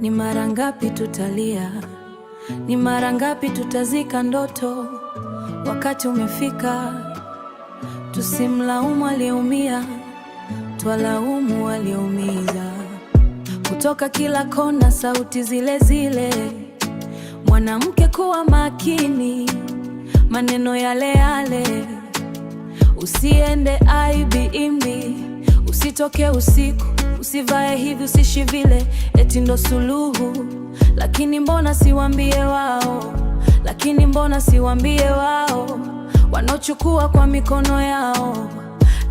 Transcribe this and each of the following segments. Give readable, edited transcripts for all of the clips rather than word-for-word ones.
Ni mara ngapi tutalia? Ni mara ngapi tutazika ndoto? Wakati umefika, tusimlaumu aliyeumia, twalaumu aliyeumiza. Kutoka kila kona sauti zile zile, mwanamke kuwa makini, maneno yale yale. Usiende Airbnb, usitoke usiku, usivae hivi, usishi vile, eti ndo suluhu. Lakini mbona siwambie wao? Lakini mbona siwambie wao? Wanaochukua kwa mikono yao.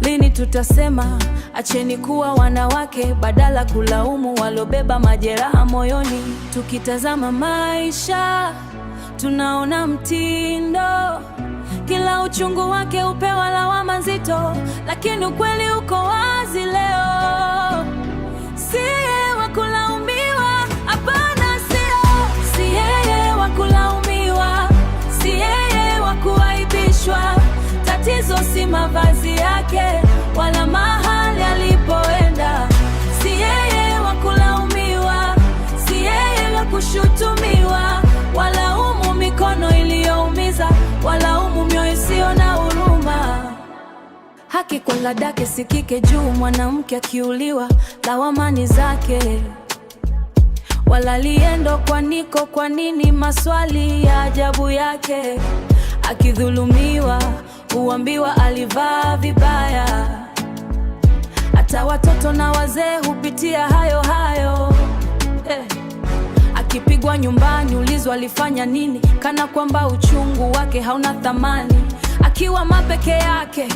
Lini tutasema acheni kuwa wanawake, badala kulaumu walobeba majeraha moyoni? Tukitazama maisha tunaona mtindo, kila uchungu wake upewa lawama nzito, lakini ukweli uko wazi leo. Si yeye wa kulaumiwa, hapana, si yeye wa kulaumiwa, si yeye wa kuaibishwa. Tatizo si mavazi yake wala mahali alipoenda. Si yeye wa kulaumiwa, si yeye wa kushutumiwa. Walaumu mikono iliyoumiza, walaumu mioyo isiyo na huruma. Haki kwa ladake sikike juu, mwanamke akiuliwa lawamani zake. Walaliendo kwa niko, kwa nini? Maswali ya ajabu yake. Akidhulumiwa huambiwa alivaa vibaya. Hata watoto na wazee hupitia hayo hayo. Akipigwa nyumbani ulizwa alifanya nini, kana kwamba uchungu wake hauna thamani. Akiwa mapeke yake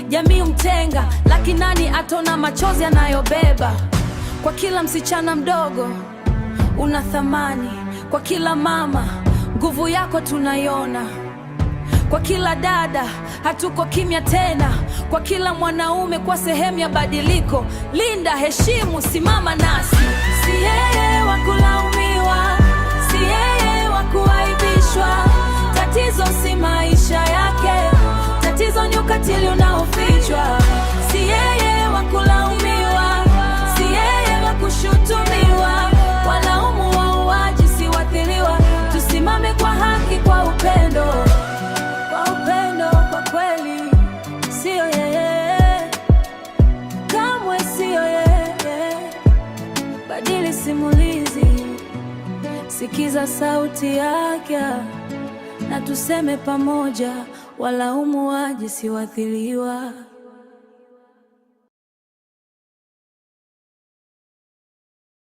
jamii umtenga, lakini nani atona machozi anayobeba? Kwa kila msichana mdogo una thamani, kwa kila mama nguvu yako tunaiona. Kwa kila dada hatuko kimya tena, kwa kila mwanaume kwa sehemu ya badiliko. Linda, heshimu, simama nasi. Si yeye wa kulaumiwa, si yeye wa kuaibishwa. Tatizo si maisha yake, tatizo ni ukatili unaofichwa. Si yeye wa kulaumiwa, si yeye wa kushutumiwa. Walaumu wauaji si waathiriwa. Tusimame kwa haki, kwa upendo, kwa upendo, kwa kweli. Sio yeye, kamwe sio yeye. Badili simulizi, sikiza sauti yake, na tuseme pamoja, walaumu waje si waathiriwa.